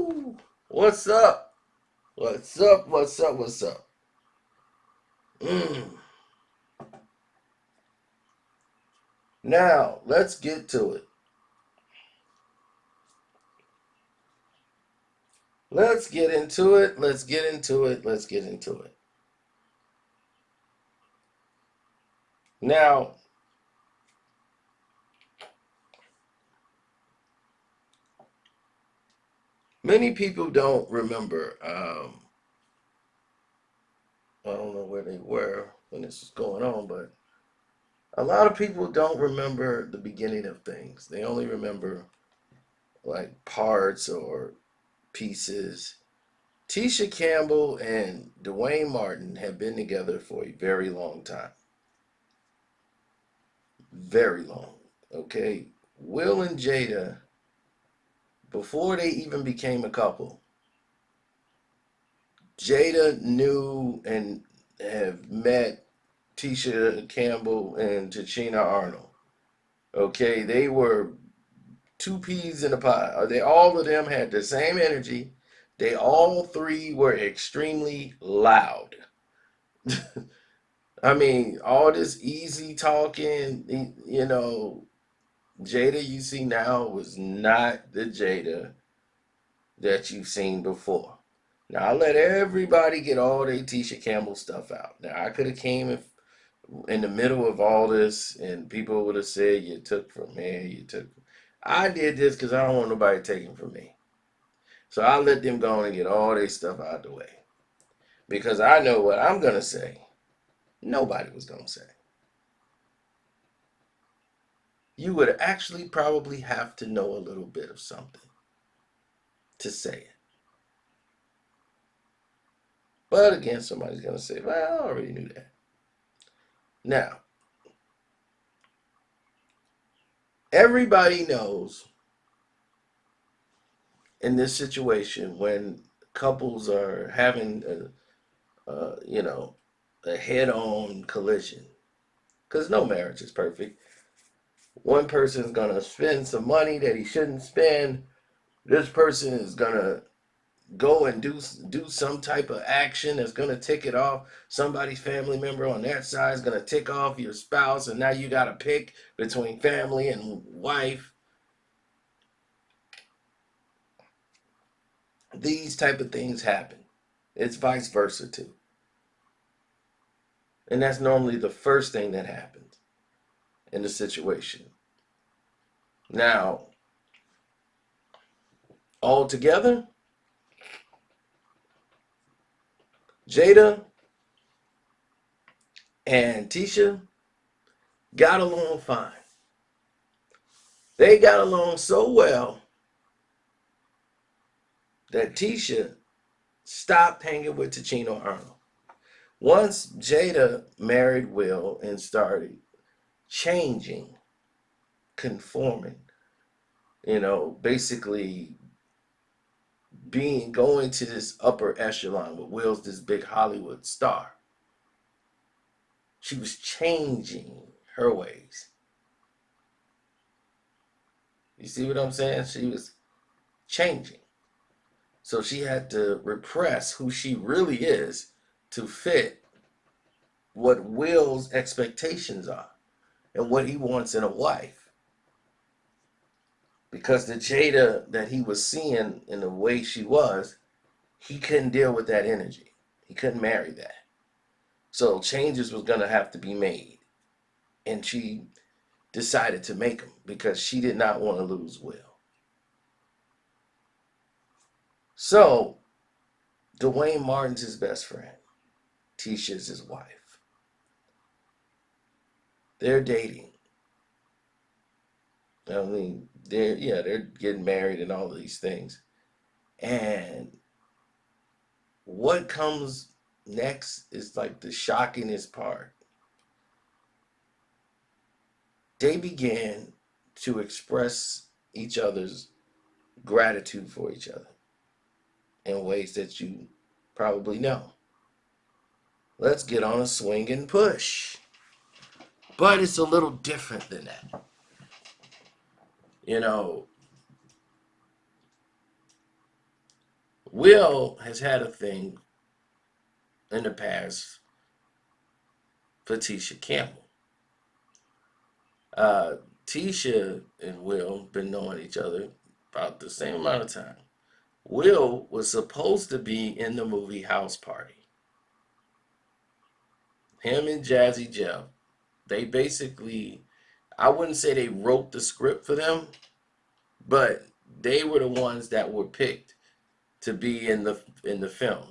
Woo! What's up? What's up? What's up? What's up? Mm. Now, let's get to it. Let's get into it. Let's get into it. Let's get into it. Now, many people don't remember. I don't know where they were when this was going on, but a lot of people don't remember the beginning of things. They only remember like parts or pieces. Tisha Campbell and Dwayne Martin have been together for a very long time. Very long. Okay. Will and Jada, before they even became a couple, Jada knew and have met Tisha Campbell and Tachina Arnold. Okay, they were two peas in a pod. They all of them had the same energy. They all three were extremely loud. I mean, all this easy talking, Jada you see now was not the Jada that you've seen before. Now I let everybody get all their Tisha Campbell stuff out. Now I could have came in the middle of all this, and people would have said you took from me, you took. I did this because I don't want nobody taking from me. So I let them go and get all their stuff out the way because I know what I'm gonna say. Nobody was gonna say. You would actually probably have to know a little bit of something to say it. But again, somebody's gonna say, "Well, I already knew that." Now, everybody knows in this situation when couples are having a head-on collision, because no marriage is perfect. One person's gonna spend some money that he shouldn't spend. This person is gonna go and do some type of action that's gonna tick it off. Somebody's family member on that side is gonna tick off your spouse, and now you gotta pick between family and wife. These type of things happen. It's vice versa too. And that's normally the first thing that happens in the situation. Now, altogether, Jada and Tisha got along fine. They got along so well that Tisha stopped hanging with Ticino Arnold. Once Jada married Will and started changing, conforming, basically going to this upper echelon with Will's this big Hollywood star. She was changing her ways. You see what I'm saying? She was changing. So she had to repress who she really is to fit what Will's expectations are and what he wants in a wife. Because the Jada that he was seeing in the way she was, he couldn't deal with that energy. He couldn't marry that. So changes was going to have to be made. And she decided to make them because she did not want to lose Will. So Dwayne Martin's his best friend. Tisha's his wife. They're dating. I mean, they're getting married and all these things. And what comes next is like the shockingest part. They began to express each other's gratitude for each other in ways that you probably know. Let's get on a swing and push. But it's a little different than that. You know, Will has had a thing in the past for Tisha Campbell. Uh, Tisha and Will been knowing each other about the same amount of time. Will was supposed to be in the movie House Party. Him and Jazzy Jeff, they basically, I wouldn't say they wrote the script for them, but they were the ones that were picked to be in the film.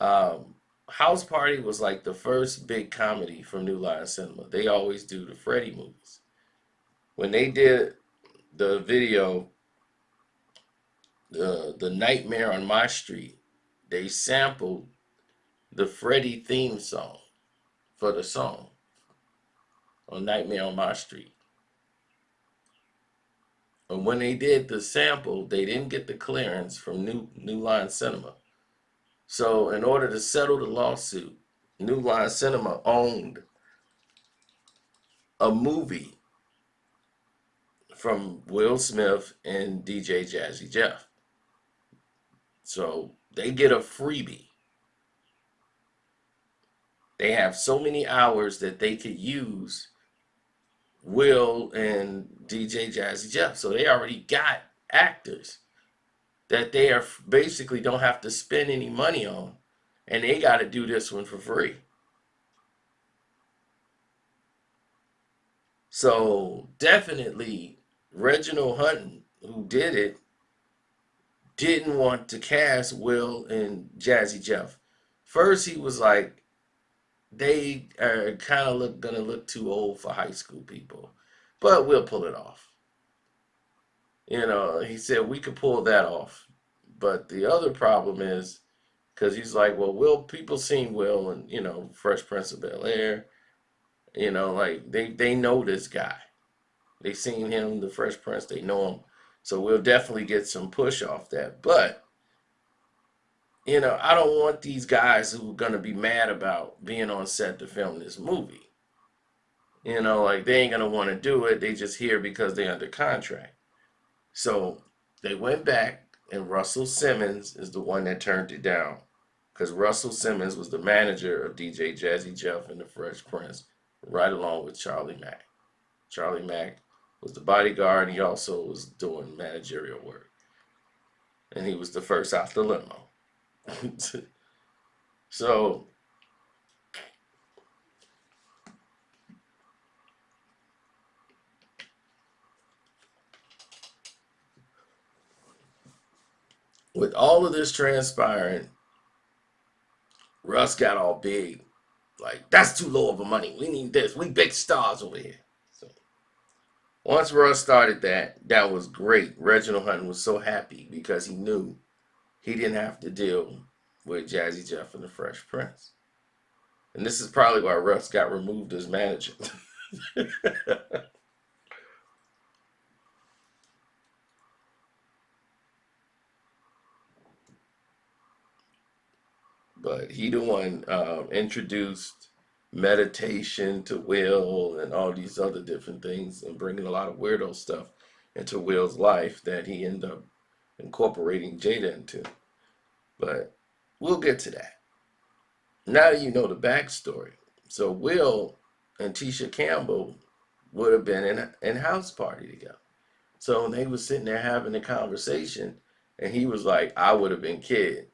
Um, House Party was like the first big comedy from New Line Cinema. They always do the Freddy movies. When they did the video, the Nightmare on My Street, they sampled the Freddy theme song for the song on Nightmare on My Street. And when they did the sample, they didn't get the clearance from New Line Cinema. So in order to settle the lawsuit, New Line Cinema owned a movie from Will Smith and DJ Jazzy Jeff. So they get a freebie. They have so many hours that they could use Will and DJ Jazzy Jeff. So they already got actors that they are basically don't have to spend any money on. And they got to do this one for free. So definitely Reginald Hutton, who did it, didn't want to cast Will and Jazzy Jeff. First, he was like, they are kind of gonna look too old for high school people, but we'll pull it off. He said we could pull that off. But the other problem is because he's like, well, Will people seen Will and Fresh Prince of Bel Air, like they know this guy. They seen him, the Fresh Prince, they know him. So we'll definitely get some push off that. But I don't want these guys who are gonna be mad about being on set to film this movie. Like they ain't gonna want to do it. They just here because they're under contract. So they went back, and Russell Simmons is the one that turned it down. Because Russell Simmons was the manager of DJ Jazzy Jeff and the Fresh Prince, right along with Charlie Mack. Charlie Mack was the bodyguard, and he also was doing managerial work. And he was the first out the limo. So with all of this transpiring, Russ got all big. Like, that's too low of a money. We need this. We big stars over here. So once Russ started that was great. Reginald Hutton was so happy because he knew he didn't have to deal with Jazzy Jeff and the Fresh Prince. And this is probably why Russ got removed as manager. But he the one introduced meditation to Will and all these other different things and bringing a lot of weirdo stuff into Will's life that he ended up incorporating Jada into. But we'll get to that. Now that you know the backstory. So Will and Tisha Campbell would have been in house party together. So when they was sitting there having a conversation, and he was like, I would have been kid.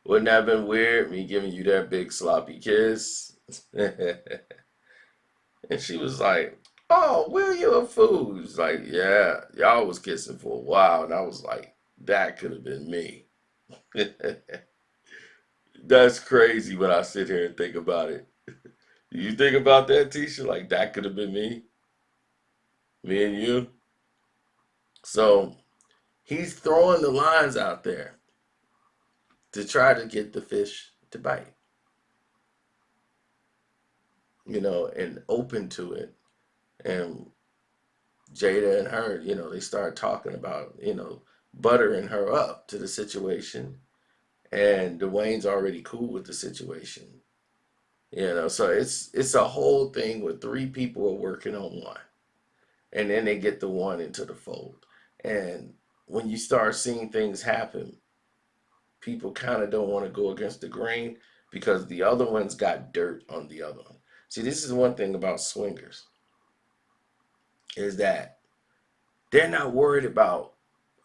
Wouldn't that have been weird, me giving you that big sloppy kiss? And she was like, oh, Will, you a fool. He was like, yeah, y'all was kissing for a while. And I was like, that could have been me. That's crazy when I sit here and think about it. Do you think about that, Tisha? Like, that could have been me and you? So he's throwing the lines out there to try to get the fish to bite, and open to it. And Jada and her, they start talking about, buttering her up to the situation. And Dwayne's already cool with the situation. So it's a whole thing where three people are working on one. And then they get the one into the fold. And when you start seeing things happen, people kind of don't want to go against the grain because the other ones got dirt on the other one. See, this is one thing about swingers is that they're not worried about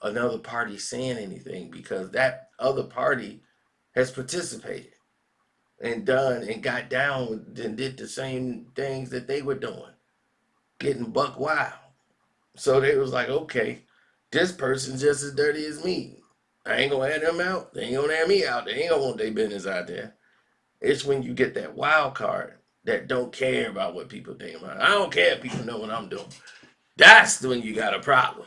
another party saying anything because that other party has participated and done and got down and did the same things that they were doing, getting buck wild. So they was like, okay, this person's just as dirty as me. I ain't gonna add them out. They ain't gonna add me out. They ain't gonna want their business out there. It's when you get that wild card that don't care about what people think about. I don't care if people know what I'm doing. That's when you got a problem.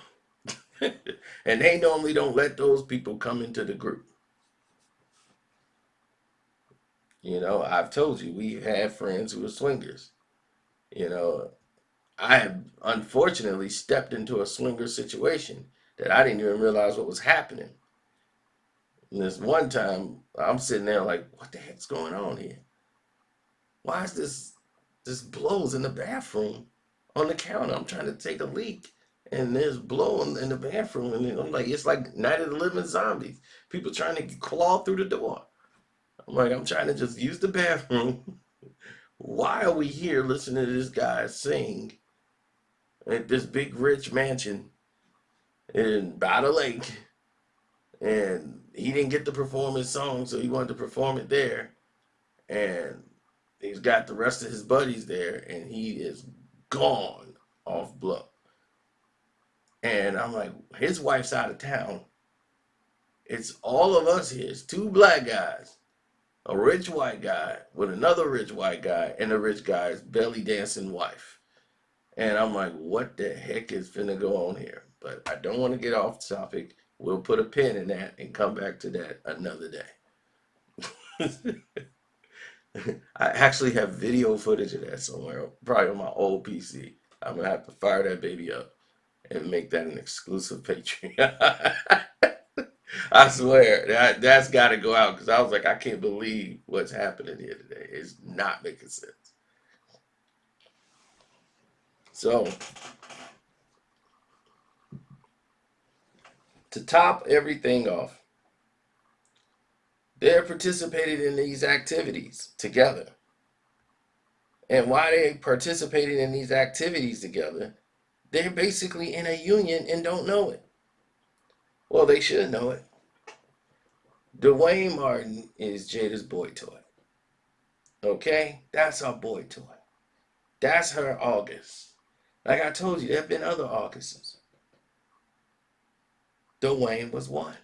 And they normally don't let those people come into the group. You know, I've told you, we have friends who are swingers. You know, I have unfortunately stepped into a swinger situation that I didn't even realize what was happening. And this one time, I'm sitting there like, what the heck's going on here? Why is this blows in the bathroom on the counter? I'm trying to take a leak, and there's blowing in the bathroom, and I'm like, it's like Night of the Living Zombies. People trying to claw through the door. I'm like, I'm trying to just use the bathroom. Why are we here listening to this guy sing at this big rich mansion in by the lake? And he didn't get to perform his song, so he wanted to perform it there. And he's got the rest of his buddies there, and he is gone off blow. And I'm like, his wife's out of town. It's all of us here. It's two black guys, a rich white guy with another rich white guy, and the rich guy's belly dancing wife. And I'm like, what the heck is finna go on here? But I don't want to get off topic. We'll put a pin in that and come back to that another day. I actually have video footage of that somewhere, probably on my old PC. I'm gonna have to fire that baby up and make that an exclusive Patreon. I swear that's got to go out because I was like, I can't believe what's happening here today. It's not making sense. So to top everything off, they're participating in these activities together. And while they participating in these activities together, they're basically in a union and don't know it. Well, they should know it. Dwayne Martin is Jada's boy toy. Okay? That's our boy toy. That's her August. Like I told you, there have been other Augusts. Dwayne was one.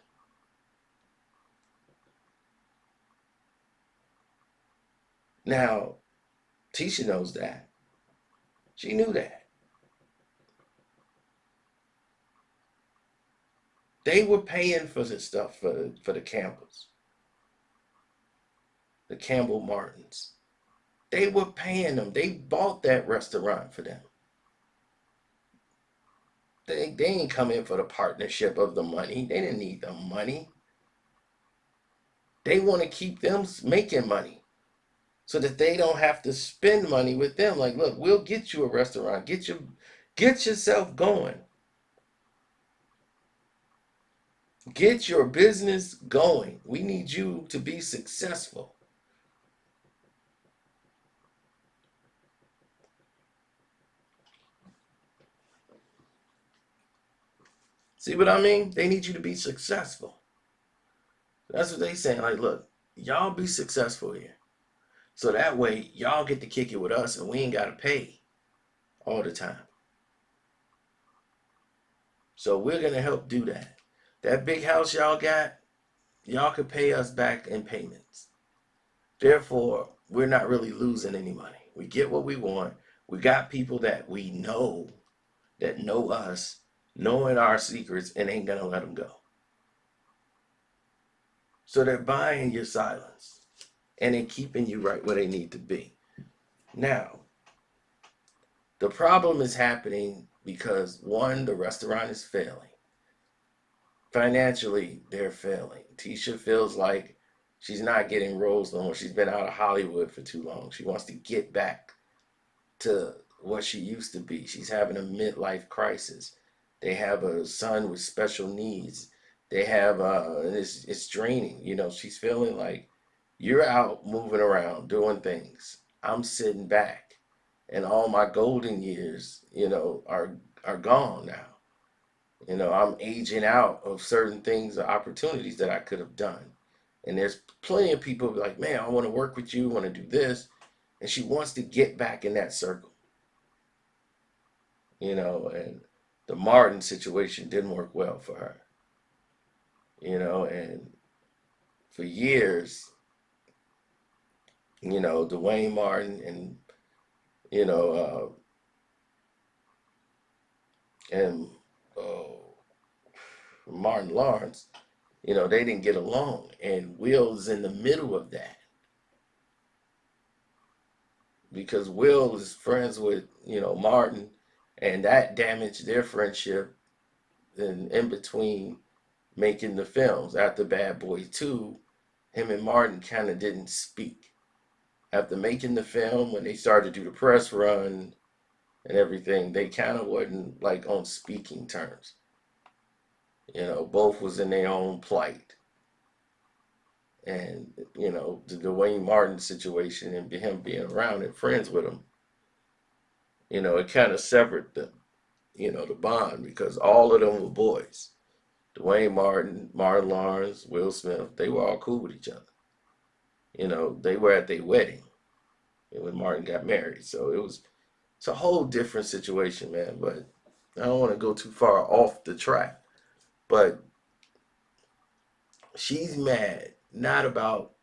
Now, Tisha knows that. She knew that. They were paying for this stuff for the Campbells, the Campbell-Martins. They were paying them. They bought that restaurant for them. They ain't come in for the partnership of the money. They didn't need the money. They want to keep them making money so that they don't have to spend money with them. Like, look, we'll get you a restaurant. Get yourself going. Get your business going. We need you to be successful. See what I mean? They need you to be successful. That's what they saying. Like, look, y'all be successful here. So that way, y'all get to kick it with us and we ain't got to pay all the time. So we're going to help do that. That big house y'all got, y'all could pay us back in payments. Therefore, we're not really losing any money. We get what we want. We got people that we know that know us, knowing our secrets, and ain't going to let them go. So they're buying your silence and they're keeping you right where they need to be. Now, the problem is happening because one, the restaurant is failing. Financially, they're failing. Tisha feels like she's not getting roles no more. She's been out of Hollywood for too long. She wants to get back to what she used to be. She's having a midlife crisis. They have a son with special needs. They have and it's draining. She's feeling like you're out moving around doing things. I'm sitting back, and all my golden years, are gone now. I'm aging out of certain things or opportunities that I could have done. And there's plenty of people like, man, I want to work with you, want to do this. And she wants to get back in that circle, and the Martin situation didn't work well for her, and for years, Dwayne Martin and, you know, and Martin Lawrence, they didn't get along. And Will's in the middle of that because Will is friends with, Martin, and that damaged their friendship in between making the films. After Bad Boys 2, him and Martin kind of didn't speak. After making the film, when they started to do the press run and everything, they kind of wasn't like on speaking terms. Both was in their own plight. And, the Dwayne Martin situation and him being around and friends with him, it kind of severed them, the bond, because all of them were boys. Dwayne Martin, Martin Lawrence, Will Smith, they were all cool with each other. They were at their wedding when Martin got married. So it's a whole different situation, man. But I don't want to go too far off the track. But she's mad, not about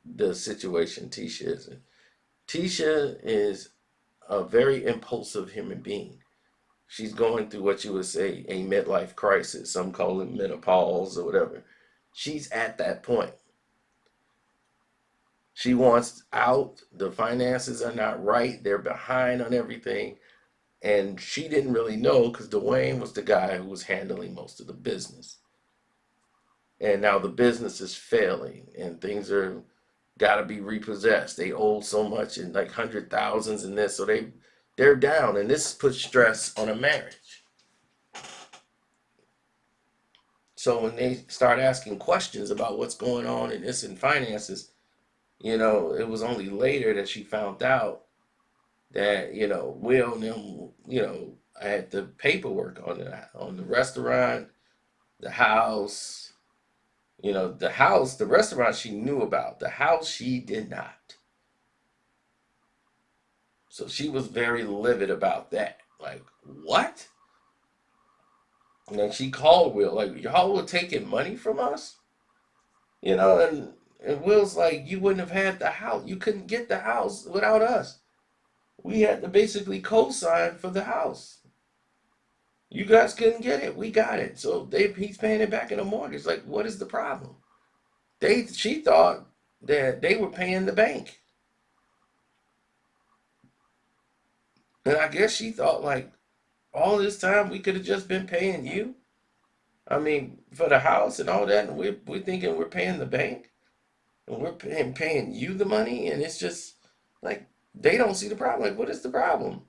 the situation Tisha is in. Tisha is a very impulsive human being. She's going through what you would say a midlife crisis. Some call it menopause or whatever. She's at that point. She wants out. The finances are not right. They're behind on everything. And she didn't really know because Dwayne was the guy who was handling most of the business. And now the business is failing and things are got to be repossessed. They owe so much in like hundred thousands in this. So they're down. And this puts stress on a marriage. So when they start asking questions about what's going on in this and finances, it was only later that she found out that, Will and them, had the paperwork on the restaurant, the house, the restaurant she knew about, the house she did not. So she was very livid about that. Like, what? And then she called Will, like, y'all were taking money from us? And Will's like, you wouldn't have had the house. You couldn't get the house without us. We had to basically co-sign for the house. You guys couldn't get it. We got it. So he's paying it back in a mortgage. Like, what is the problem? She thought that they were paying the bank. And I guess she thought, like, all this time we could have just been paying you. I mean, for the house and all that, and we're thinking we're paying the bank, and we're paying you the money, and it's just like they don't see the problem. Like, what is the problem?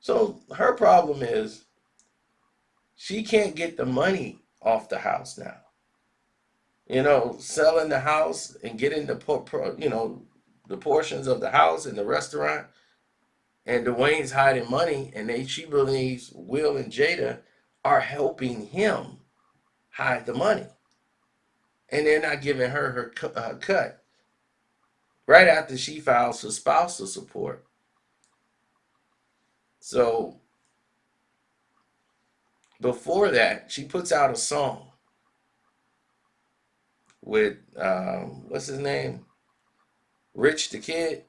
So her problem is she can't get the money off the house now. Selling the house and getting the portions of the house and the restaurant. And Dwayne's hiding money, and she believes Will and Jada are helping him hide the money, and they're not giving her her cut right after she files for spousal support. So before that, she puts out a song with what's his name, Rich the Kid.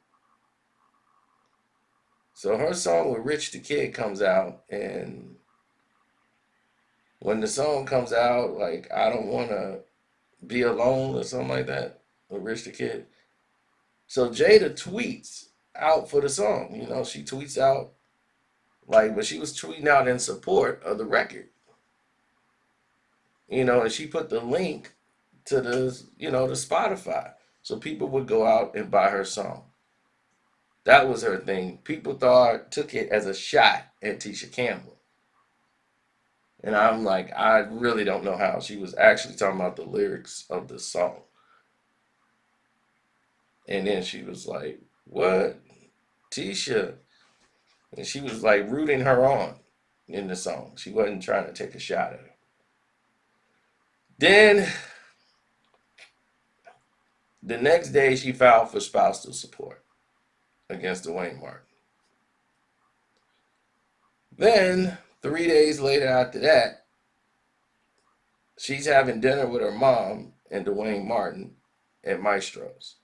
So her song with Rich the Kid comes out, and when the song comes out, like I don't want to be alone or something like that with Rich the Kid. So Jada tweets out for the song. She tweets out like, but she was tweeting out in support of the record. And she put the link to the Spotify, so people would go out and buy her song. That was her thing. People took it as a shot at Tisha Campbell. And I'm like, I really don't know how. She was actually talking about the lyrics of the song. And then she was like, what? Tisha. And she was like rooting her on in the song. She wasn't trying to take a shot at her. Then the next day, she filed for spousal support against Dwayne Martin. Then, 3 days later after that, she's having dinner with her mom and Dwayne Martin at Maestro's,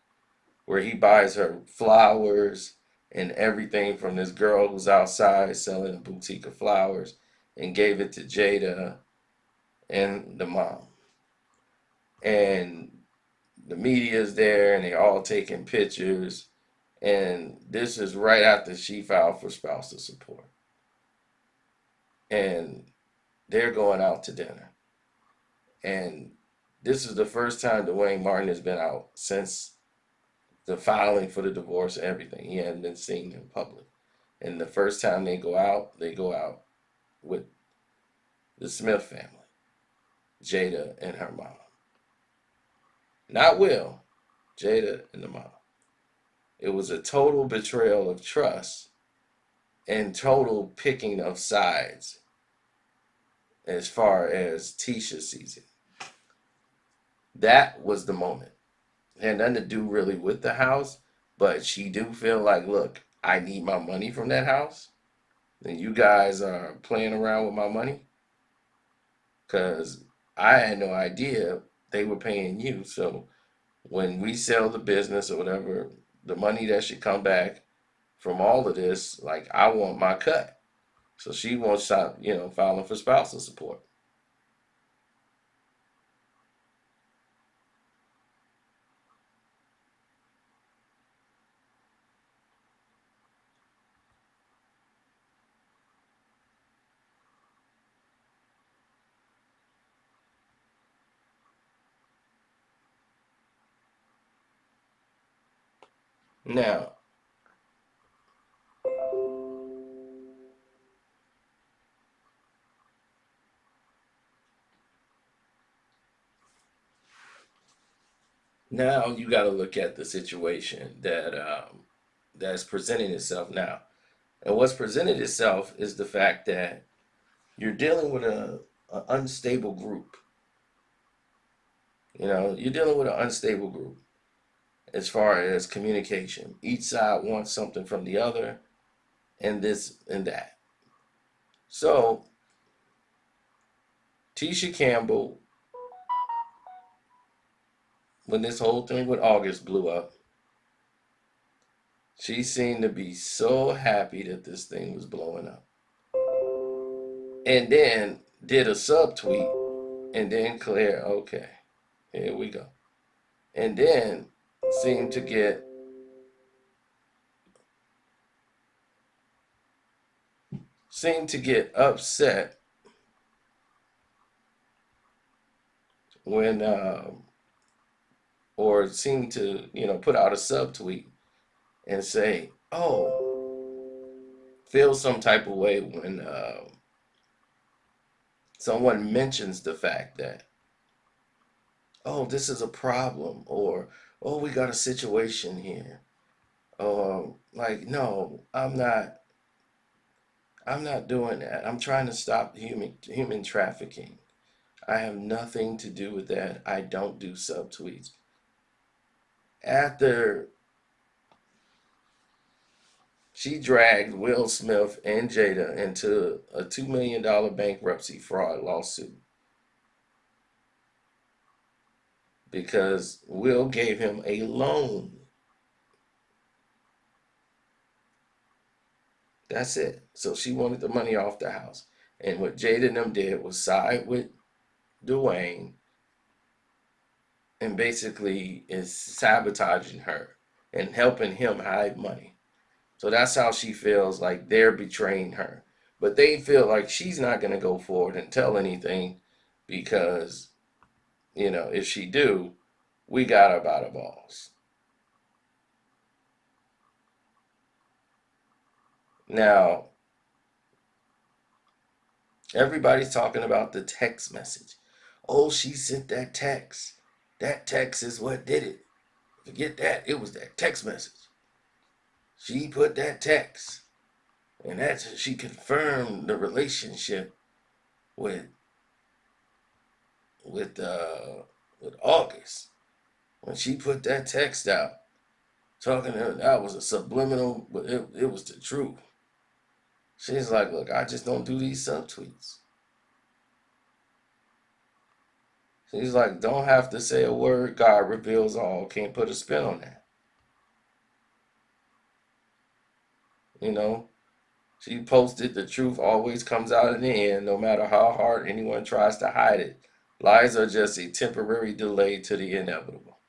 where he buys her flowers and everything from this girl who's outside selling a boutique of flowers and gave it to Jada and the mom. And the media's there and they all taking pictures. And this is right after she filed for spousal support. And they're going out to dinner. And this is the first time Dwayne Martin has been out since the filing for the divorce and everything. He hadn't been seen in public. And the first time they go out with the Smith family, Jada and her mom. Not Will, Jada and the mom. It was a total betrayal of trust and total picking of sides as far as Tisha sees it. That was the moment. It had nothing to do really with the house, but she do feel like, look, I need my money from that house. And you guys are playing around with my money because I had no idea they were paying you. So when we sell the business or whatever, the money that should come back from all of this, like I want my cut. So she won't stop, filing for spousal support. Now, now you got to look at the situation that's presenting itself now. And what's presented itself is the fact that you're dealing with a unstable group. You're dealing with an unstable group as far as communication. Each side wants something from the other, and this and that. So Tisha Campbell, when this whole thing with August blew up, she seemed to be so happy that this thing was blowing up. And then did a subtweet and then clear, okay, here we go. And then seemed to get upset when or seemed to put out a subtweet and say, oh, feel some type of way when someone mentions the fact that, oh, this is a problem, or oh, we got a situation here, or like, no, I'm not doing that. I'm trying to stop human trafficking. I have nothing to do with that. I don't do subtweets. After she dragged Will Smith and Jada into a $2 million bankruptcy fraud lawsuit because Will gave him a loan. That's it. So she wanted the money off the house. And what Jada and them did was side with Dwayne and basically is sabotaging her and helping him hide money. So that's how she feels like they're betraying her. But they feel like she's not going to go forward and tell anything because, if she do, we got her by the balls. Now, Everybody's talking about the text message. Oh, she sent that text. That text is what did it. Forget that. It was that text message. She put that text. And that's she confirmed the relationship with with uh with August. When she put that text out, talking to her, that was a subliminal, but it was the truth. She's like, look, I just don't do these subtweets. She's like, don't have to say a word. God reveals all. Can't put a spin on that. You know, she posted the truth always comes out in the end, no matter how hard anyone tries to hide it. Lies are just a temporary delay to the inevitable.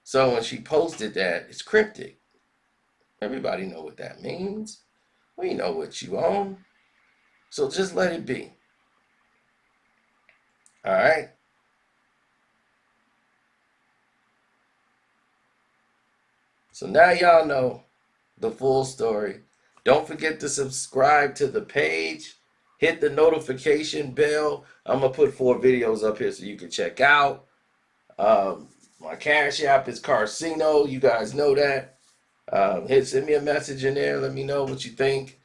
So when she posted that, it's cryptic. Everybody know what that means. We know what you own. So just let it be. All right. So now y'all know the full story. Don't forget to subscribe to the page. Hit the notification bell. I'm going to put 4 videos up here so you can check out. My Cash App is Carcino. You guys know that. Send me a message in there. Let me know what you think.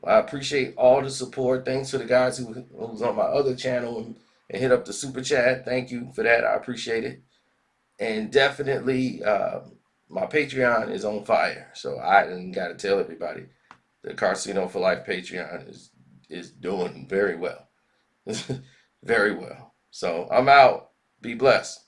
I appreciate all the support. Thanks for the guys who's on my other channel and hit up the super chat. Thank you for that. I appreciate it. And definitely, my Patreon is on fire. So I got to tell everybody the Carcino for Life Patreon is doing very well, very well. So I'm out. Be blessed.